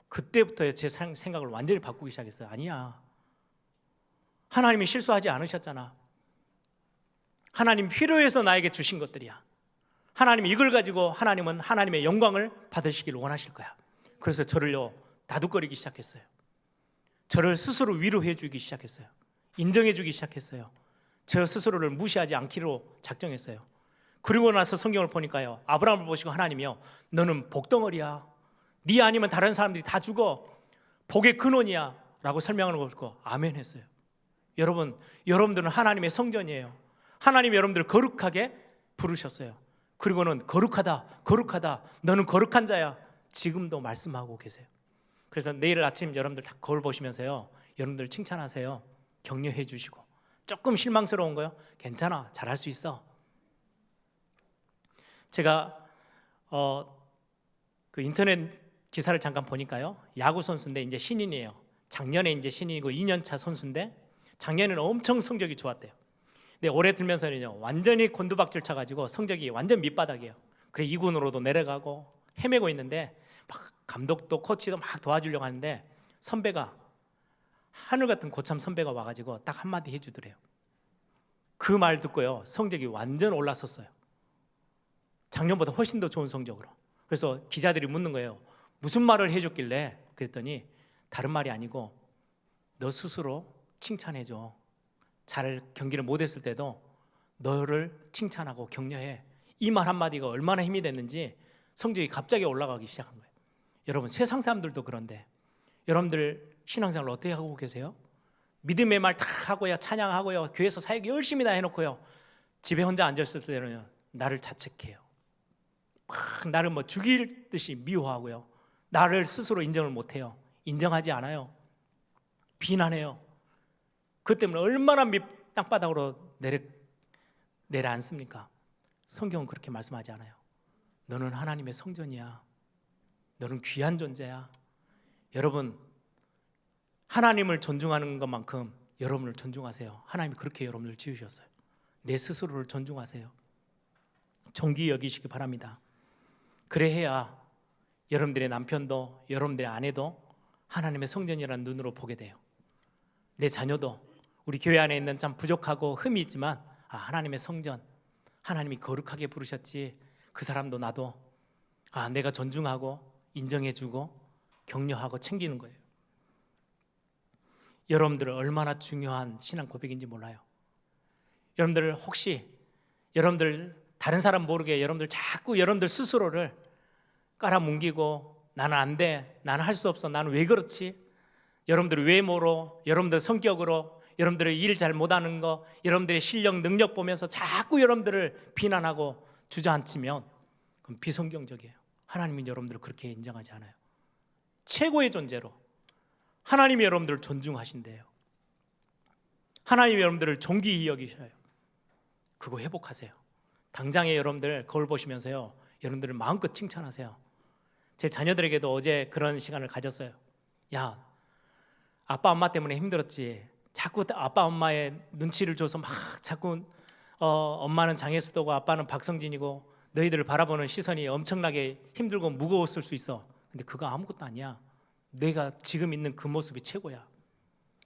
그때부터 제 생각을 완전히 바꾸기 시작했어요. 아니야, 하나님이 실수하지 않으셨잖아. 하나님 필요해서 나에게 주신 것들이야. 하나님이 이걸 가지고 하나님은 하나님의 영광을 받으시기를 원하실 거야. 그래서 저를요 다독거리기 시작했어요. 저를 스스로 위로해 주기 시작했어요. 인정해 주기 시작했어요. 저 스스로를 무시하지 않기로 작정했어요. 그리고 나서 성경을 보니까요, 아브라함을 보시고 하나님이요, 너는 복덩어리야. 네 아니면 다른 사람들이 다 죽어. 복의 근원이야 라고 설명하는 걸 보고 아멘 했어요. 여러분들은 하나님의 성전이에요. 하나님이 여러분들을 거룩하게 부르셨어요. 그리고는 거룩하다, 거룩하다, 너는 거룩한 자야, 지금도 말씀하고 계세요. 그래서 내일 아침 여러분들 다 거울 보시면서요, 여러분들 칭찬하세요. 격려해 주시고. 조금 실망스러운 거요? 괜찮아, 잘할 수 있어. 제가 그 인터넷 기사를 잠깐 보니까요, 야구 선수인데 이제 신인이에요. 작년에 이제 신인이고 2년차 선수인데 작년에는 엄청 성적이 좋았대요. 근데 올해 들면서는요, 완전히 곤두박질 쳐가지고 성적이 완전 밑바닥이에요. 그래 2군으로도 내려가고 헤매고 있는데 막 감독도 코치도 막 도와주려고 하는데 선배가, 하늘 같은 고참 선배가 와가지고 딱 한마디 해주더래요. 그 말 듣고요, 성적이 완전 올라섰어요. 작년보다 훨씬 더 좋은 성적으로. 그래서 기자들이 묻는 거예요. 무슨 말을 해줬길래? 그랬더니 다른 말이 아니고 너 스스로 칭찬해줘. 잘 경기를 못했을 때도 너를 칭찬하고 격려해. 이 말 한마디가 얼마나 힘이 됐는지 성적이 갑자기 올라가기 시작한 거예요. 여러분, 세상 사람들도 그런데 여러분들 신앙생활 어떻게 하고 계세요? 믿음의 말 다 하고요, 찬양하고요, 교회에서 사역 열심히 다 해놓고요, 집에 혼자 앉았을 때는 나를 자책해요. 막 나를 뭐 죽일 듯이 미워하고요, 나를 스스로 인정을 못해요. 인정하지 않아요. 비난해요. 그 때문에 얼마나 땅바닥으로 내려앉습니까? 성경은 그렇게 말씀하지 않아요. 너는 하나님의 성전이야. 너는 귀한 존재야. 여러분, 하나님을 존중하는 것만큼 여러분을 존중하세요. 하나님이 그렇게 여러분을 지으셨어요. 내 스스로를 존중하세요. 존귀 여기시기 바랍니다. 그래야 여러분들의 남편도 여러분들의 아내도 하나님의 성전이라는 눈으로 보게 돼요. 내 자녀도 우리 교회 안에 있는 참 부족하고 흠이 있지만, 하나님의 성전, 하나님이 거룩하게 부르셨지, 그 사람도 나도 내가 존중하고 인정해주고 격려하고 챙기는 거예요. 여러분들은 얼마나 중요한 신앙 고백인지 몰라요. 여러분들 혹시 여러분들 다른 사람 모르게 여러분들 자꾸 여러분들 스스로를 깔아뭉개고 나는 안 돼, 나는 할 수 없어, 나는 왜 그렇지, 여러분들 외모로, 여러분들 성격으로, 여러분들의 일 잘 못하는 거, 여러분들의 실력, 능력 보면서 자꾸 여러분들을 비난하고 주저앉히면 그건 비성경적이에요. 하나님은 여러분들을 그렇게 인정하지 않아요. 최고의 존재로 하나님이 여러분들을 존중하신대요. 하나님이 여러분들을 존귀히 여기셔요. 그거 회복하세요. 당장에 여러분들 거울 보시면서요, 여러분들을 마음껏 칭찬하세요. 제 자녀들에게도 어제 그런 시간을 가졌어요. 야, 아빠 엄마 때문에 힘들었지. 자꾸 아빠 엄마의 눈치를 줘서 막 자꾸 엄마는 장혜수도고 아빠는 박성진이고 너희들을 바라보는 시선이 엄청나게 힘들고 무거웠을 수 있어. 근데 그거 아무것도 아니야. 내가 지금 있는 그 모습이 최고야.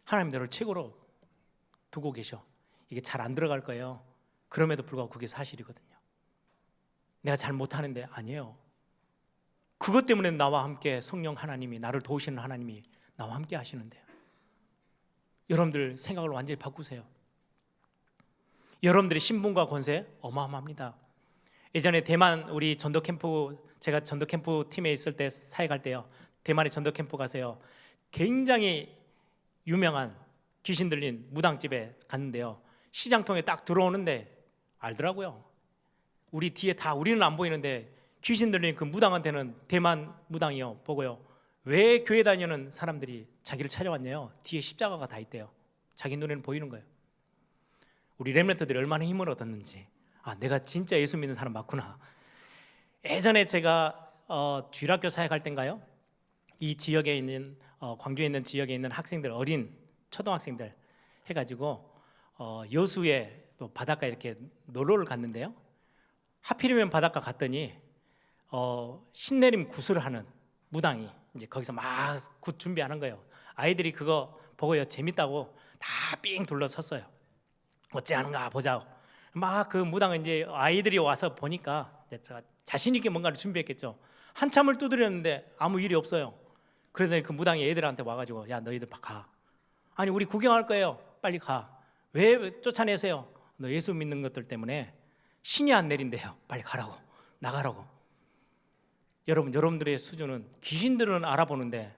하나님 너를 최고로 두고 계셔. 이게 잘 안 들어갈 거예요. 그럼에도 불구하고 그게 사실이거든요. 내가 잘 못하는데 아니에요. 그것 때문에 나와 함께 성령 하나님이, 나를 도우시는 하나님이 나와 함께 하시는데요. 여러분들 생각을 완전히 바꾸세요. 여러분들의 신분과 권세 어마어마합니다. 예전에 대만 우리 전도 캠프, 제가 전도 캠프 팀에 있을 때 사역할 때요, 대만의 전도 캠프 가서요, 굉장히 유명한 귀신 들린 무당집에 갔는데요, 시장통에 딱 들어오는데 알더라고요. 우리 뒤에 다, 우리는 안 보이는데 귀신 들린 그 무당한테는 대만 무당이요 보고요, 왜 교회 다니는 사람들이 자기를 찾아왔냐요, 뒤에 십자가가 다 있대요. 자기 눈에는 보이는 거예요. 우리 렘넌트들이 얼마나 힘을 얻었는지, 내가 진짜 예수 믿는 사람 맞구나. 예전에 제가 주일학교 사역할 때인가요? 이 지역에 있는 광주에 있는 지역에 있는 학생들, 어린 초등학생들 해가지고 여수에 또 바닷가 이렇게 놀러를 갔는데요. 하필이면 바닷가 갔더니 신내림 굿을 하는 무당이 이제 거기서 막 굿 준비하는 거예요. 아이들이 그거 보고요 재밌다고 다 삥 둘러섰어요. 어찌 하는가 보자고. 막 그 무당은 이제 아이들이 와서 보니까 자신 있게 뭔가를 준비했겠죠. 한참을 두드렸는데 아무 일이 없어요. 그러더니 그 무당이 애들한테 와가지고 야 너희들 가. 아니 우리 구경할 거예요. 빨리 가. 왜 쫓아내세요? 너 예수 믿는 것들 때문에 신이 안 내린대요. 빨리 가라고. 나가라고. 여러분들의 수준은 귀신들은 알아보는데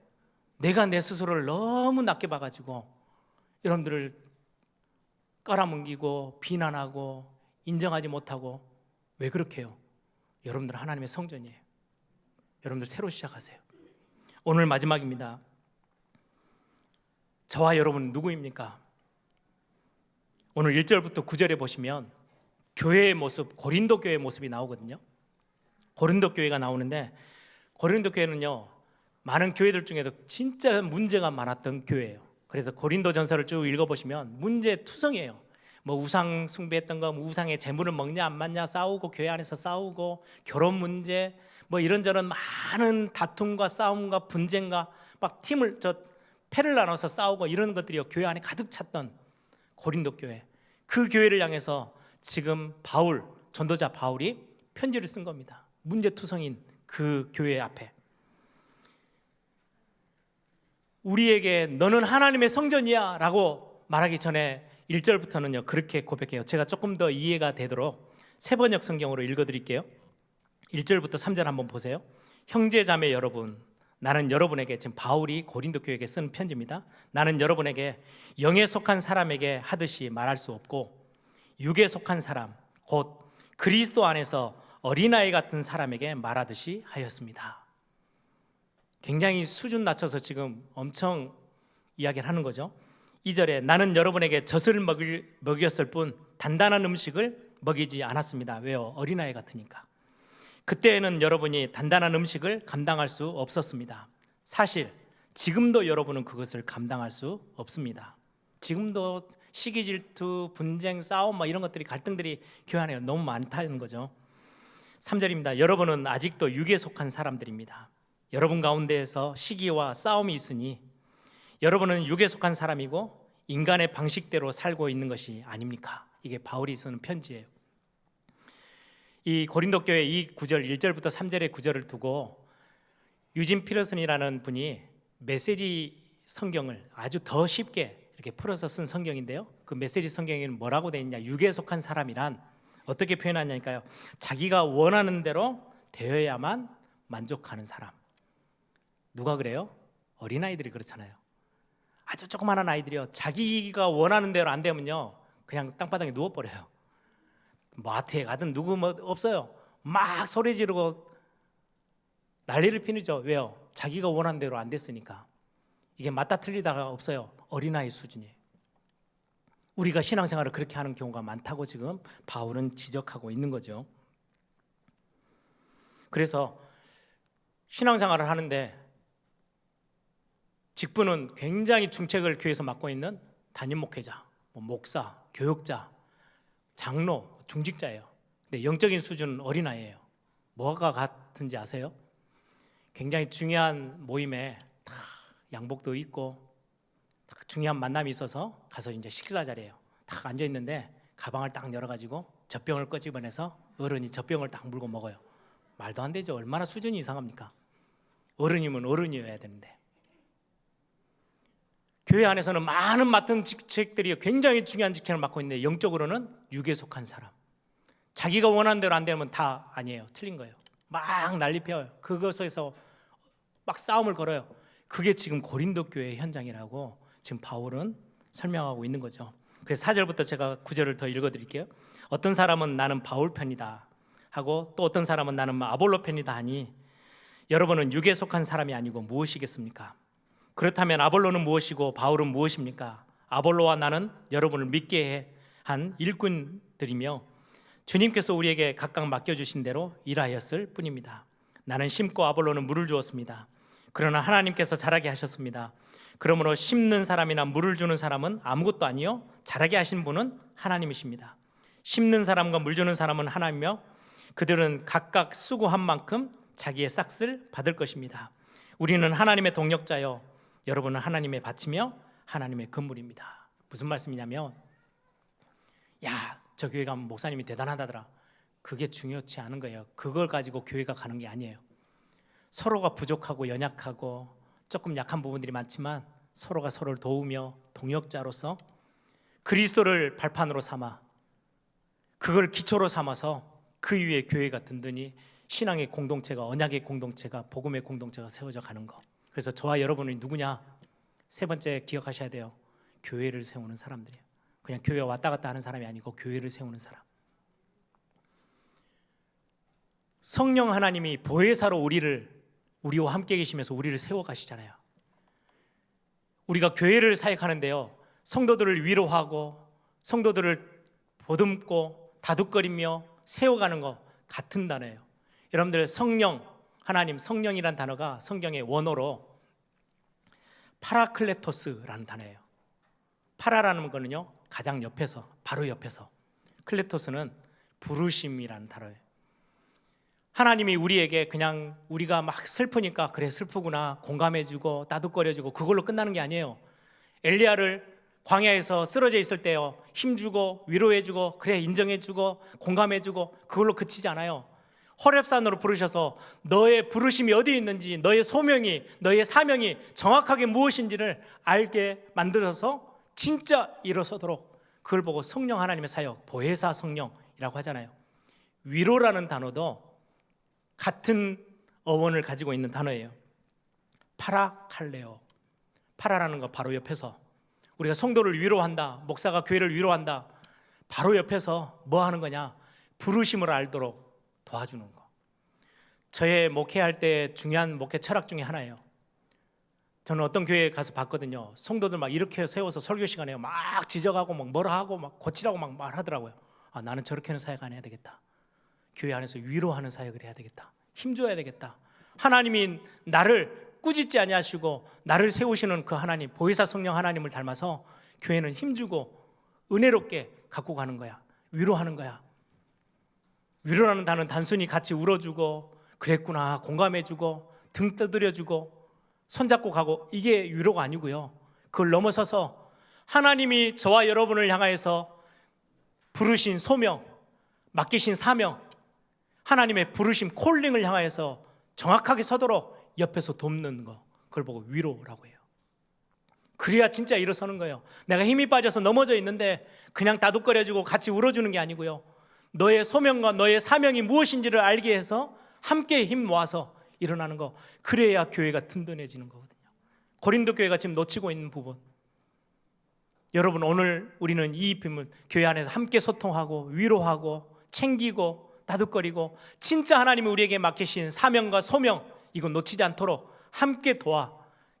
내가 내 스스로를 너무 낮게 봐가지고 여러분들을 깔아뭉기고 비난하고 인정하지 못하고 왜 그렇게 해요? 여러분들 하나님의 성전이에요. 여러분들 새로 시작하세요. 오늘 마지막입니다. 저와 여러분은 누구입니까? 오늘 1절부터 9절에 보시면 교회의 모습, 고린도 교회의 모습이 나오거든요. 고린도 교회가 나오는데 고린도 교회는요 많은 교회들 중에도 진짜 문제가 많았던 교회예요. 그래서 고린도전서를 쭉 읽어보시면 문제투성이에요. 뭐 우상 숭배했던 거, 우상의 재물을 먹냐 안 먹냐 싸우고, 교회 안에서 싸우고, 결혼 문제 뭐 이런저런 많은 다툼과 싸움과 분쟁과 막 패를 나눠서 싸우고 이런 것들이 교회 안에 가득 찼던 고린도 교회. 그 교회를 향해서 지금 전도자 바울이 편지를 쓴 겁니다. 문제투성인 그 교회 앞에 우리에게 너는 하나님의 성전이야 라고 말하기 전에 1절부터는요 그렇게 고백해요. 제가 조금 더 이해가 되도록 새번역 성경으로 읽어드릴게요. 1절부터 3절 한번 보세요. 형제자매 여러분, 나는 여러분에게, 지금 바울이 고린도 교회에게 쓴 편지입니다. 나는 여러분에게 영에 속한 사람에게 하듯이 말할 수 없고 육에 속한 사람, 곧 그리스도 안에서 어린아이 같은 사람에게 말하듯이 하였습니다. 굉장히 수준 낮춰서 지금 엄청 이야기를 하는 거죠. 2절에 나는 여러분에게 젖을 먹였을 뿐 단단한 음식을 먹이지 않았습니다. 왜요? 어린아이 같으니까. 그때에는 여러분이 단단한 음식을 감당할 수 없었습니다. 사실 지금도 여러분은 그것을 감당할 수 없습니다. 지금도 시기 질투, 분쟁, 싸움 이런 것들이, 갈등들이 교회 안에 너무 많다는 거죠. 3절입니다. 여러분은 아직도 육에 속한 사람들입니다. 여러분 가운데에서 시기와 싸움이 있으니 여러분은 육에 속한 사람이고 인간의 방식대로 살고 있는 것이 아닙니까? 이게 바울이 쓰는 편지예요. 이 고린도 교회 이 9절 1절부터 3절의 9절을 두고 유진 피터슨이라는 분이 메시지 성경을 아주 더 쉽게 이렇게 풀어서 쓴 성경인데요. 그 메시지 성경에는 뭐라고 되어 있냐? 육에 속한 사람이란 어떻게 표현하냐니까요. 자기가 원하는 대로 되어야만 만족하는 사람. 누가 그래요? 어린아이들이 그렇잖아요. 아주 조그마한 아이들이요, 자기가 원하는 대로 안 되면요 그냥 땅바닥에 누워버려요. 마트에 가든 누구 없어요. 막 소리 지르고 난리를 피우죠. 왜요? 자기가 원하는 대로 안 됐으니까. 이게 맞다 틀리다가 없어요. 어린아이 수준이에요. 우리가 신앙생활을 그렇게 하는 경우가 많다고 지금 바울은 지적하고 있는 거죠. 그래서 신앙생활을 하는데 직분은 굉장히 중책을 교회에서 맡고 있는 담임 목회자, 목사, 교육자, 장로, 중직자예요. 근데 영적인 수준은 어린아이예요. 뭐가 같은지 아세요? 굉장히 중요한 모임에 다 양복도 입고 딱 중요한 만남이 있어서 가서 이제 식사 자리예요. 딱 앉아 있는데 가방을 딱 열어가지고 젖병을 꺼집어내서 어른이 젖병을 딱 물고 먹어요. 말도 안 되죠. 얼마나 수준이 이상합니까? 어른이면 어른이어야 되는데. 교회 안에서는 많은 맡은 직책들이 굉장히 중요한 직책을 맡고 있는데 영적으로는 육에 속한 사람. 자기가 원하는 대로 안 되면 다 아니에요. 틀린 거예요. 막 난리 펴요. 그것에서 막 싸움을 걸어요. 그게 지금 고린도 교회의 현장이라고 지금 바울은 설명하고 있는 거죠. 그래서 4절부터 제가 9절을 더 읽어드릴게요. 어떤 사람은 나는 바울 편이다 하고 또 어떤 사람은 나는 아볼로 편이다 하니 여러분은 육에 속한 사람이 아니고 무엇이겠습니까? 그렇다면 아볼로는 무엇이고 바울은 무엇입니까? 아볼로와 나는 여러분을 믿게 한 일꾼들이며 주님께서 우리에게 각각 맡겨주신 대로 일하였을 뿐입니다. 나는 심고 아볼로는 물을 주었습니다. 그러나 하나님께서 자라게 하셨습니다. 그러므로 심는 사람이나 물을 주는 사람은 아무것도 아니요 자라게 하신 분은 하나님이십니다. 심는 사람과 물 주는 사람은 하나님이며 그들은 각각 수고한 만큼 자기의 싹을 받을 것입니다. 우리는 하나님의 동력자요 여러분은 하나님의 밭이며 하나님의 건물입니다. 무슨 말씀이냐면 야, 저 교회 가면 목사님이 대단하다더라. 그게 중요치 않은 거예요. 그걸 가지고 교회가 가는 게 아니에요. 서로가 부족하고 연약하고 조금 약한 부분들이 많지만 서로가 서로를 도우며 동역자로서 그리스도를 발판으로 삼아 그걸 기초로 삼아서 그 위에 교회가 든든히 신앙의 공동체가 언약의 공동체가 복음의 공동체가 세워져 가는 거. 그래서 저와 여러분이 누구냐? 세 번째 기억하셔야 돼요. 교회를 세우는 사람들이에요. 그냥 교회 왔다 갔다 하는 사람이 아니고 교회를 세우는 사람. 성령 하나님이 보혜사로 우리와 함께 계시면서 우리를 세워가시잖아요. 우리가 교회를 사역하는데요 성도들을 위로하고 성도들을 보듬고 다독거리며 세워가는 거 같은 단어예요. 여러분들 성령 하나님 성령이란 단어가 성경의 원어로 파라클레토스라는 단어예요. 파라라는 거는요 가장 옆에서 바로 옆에서 클레토스는 부르심이라는 단어예요. 하나님이 우리에게 그냥 우리가 막 슬프니까 그래 슬프구나 공감해주고 따뜻거려주고 그걸로 끝나는 게 아니에요. 엘리야를 광야에서 쓰러져 있을 때요 힘주고 위로해주고 그래 인정해주고 공감해주고 그걸로 그치지 않아요. 호렙산으로 부르셔서 너의 부르심이 어디 있는지 너의 소명이 너의 사명이 정확하게 무엇인지를 알게 만들어서 진짜 일어서도록 그걸 보고 성령 하나님의 사역 보혜사 성령이라고 하잖아요. 위로라는 단어도 같은 어원을 가지고 있는 단어예요. 파라칼레오 파라라는 거 바로 옆에서 우리가 성도를 위로한다 목사가 교회를 위로한다 바로 옆에서 뭐 하는 거냐 부르심을 알도록 도와주는 거. 저의 목회할 때 중요한 목회 철학 중에 하나예요. 저는 어떤 교회에 가서 봤거든요. 성도들 막 이렇게 세워서 설교 시간에 막 지적하고 막 뭐라 하고 막 고치라고 막 말하더라고요. 아, 나는 저렇게는 사역 안 해야 되겠다. 교회 안에서 위로하는 사역을 해야 되겠다. 힘줘야 되겠다. 하나님이 나를 꾸짖지 아니하시고 나를 세우시는 그 하나님 보혜사 성령 하나님을 닮아서 교회는 힘주고 은혜롭게 갖고 가는 거야. 위로하는 거야. 위로라는 단어는 단순히 같이 울어주고 그랬구나 공감해주고 등 두드려주고 손잡고 가고 이게 위로가 아니고요. 그걸 넘어서서 하나님이 저와 여러분을 향하여서 부르신 소명 맡기신 사명 하나님의 부르심 콜링을 향하여서 정확하게 서도록 옆에서 돕는 거 그걸 보고 위로라고 해요. 그래야 진짜 일어서는 거예요. 내가 힘이 빠져서 넘어져 있는데 그냥 다독거려주고 같이 울어주는 게 아니고요. 너의 소명과 너의 사명이 무엇인지를 알게 해서 함께 힘 모아서 일어나는 거 그래야 교회가 든든해지는 거거든요. 고린도 교회가 지금 놓치고 있는 부분 여러분 오늘 우리는 이 부분 교회 안에서 함께 소통하고 위로하고 챙기고 다독거리고 진짜 하나님이 우리에게 맡기신 사명과 소명 이거 놓치지 않도록 함께 도와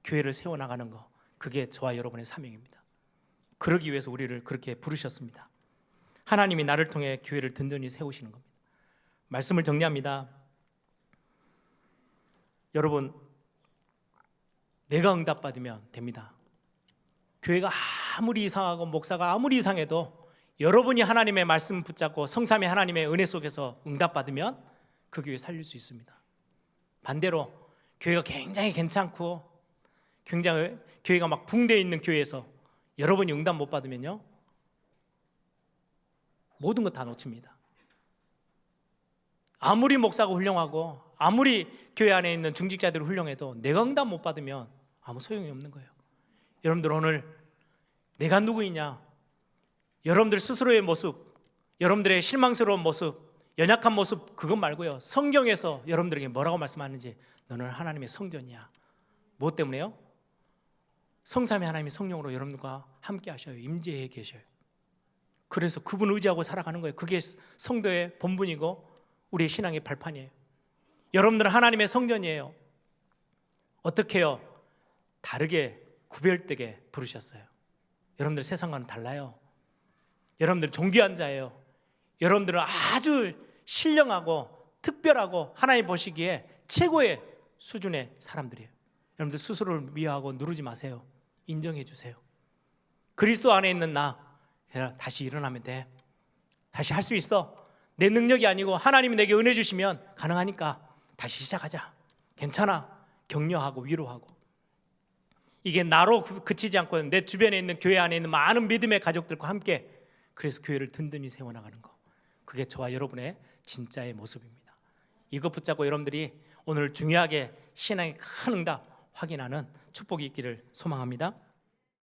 교회를 세워나가는 거 그게 저와 여러분의 사명입니다. 그러기 위해서 우리를 그렇게 부르셨습니다. 하나님이 나를 통해 교회를 든든히 세우시는 겁니다. 말씀을 정리합니다. 여러분 내가 응답받으면 됩니다. 교회가 아무리 이상하고 목사가 아무리 이상해도 여러분이 하나님의 말씀 붙잡고 성삼위 하나님의 은혜 속에서 응답받으면 그 교회 살릴 수 있습니다. 반대로 교회가 굉장히 괜찮고 굉장히 교회가 막 붕대 있는 교회에서 여러분이 응답 못 받으면요 모든 거 다 놓칩니다. 아무리 목사가 훌륭하고 아무리 교회 안에 있는 중직자들이 훌륭해도 내가 응답 못 받으면 아무 소용이 없는 거예요. 여러분들 오늘 내가 누구이냐 여러분들 스스로의 모습 여러분들의 실망스러운 모습 연약한 모습 그것 말고요 성경에서 여러분들에게 뭐라고 말씀하는지 너는 하나님의 성전이야. 무엇 때문에요? 성삼위 하나님이 성령으로 여러분과 함께 하셔요. 임재해 계셔요. 그래서 그분 의지하고 살아가는 거예요. 그게 성도의 본분이고 우리의 신앙의 발판이에요. 여러분들은 하나님의 성전이에요. 어떻게 해요? 다르게 구별되게 부르셨어요. 여러분들 세상과는 달라요. 여러분들 존귀한 자예요. 여러분들은 아주 신령하고 특별하고 하나님 보시기에 최고의 수준의 사람들이에요. 여러분들 스스로를 미워하고 누르지 마세요. 인정해 주세요. 그리스도 안에 있는 나 다시 일어나면 돼. 다시 할 수 있어. 내 능력이 아니고 하나님이 내게 은혜 주시면 가능하니까 다시 시작하자. 괜찮아. 격려하고 위로하고. 이게 나로 그치지 않고 내 주변에 있는 교회 안에 있는 많은 믿음의 가족들과 함께 그래서 교회를 든든히 세워나가는 거. 그게 저와 여러분의 진짜의 모습입니다. 이것 붙잡고 여러분들이 오늘 중요하게 신앙의 큰 응답 확인하는 축복이 있기를 소망합니다.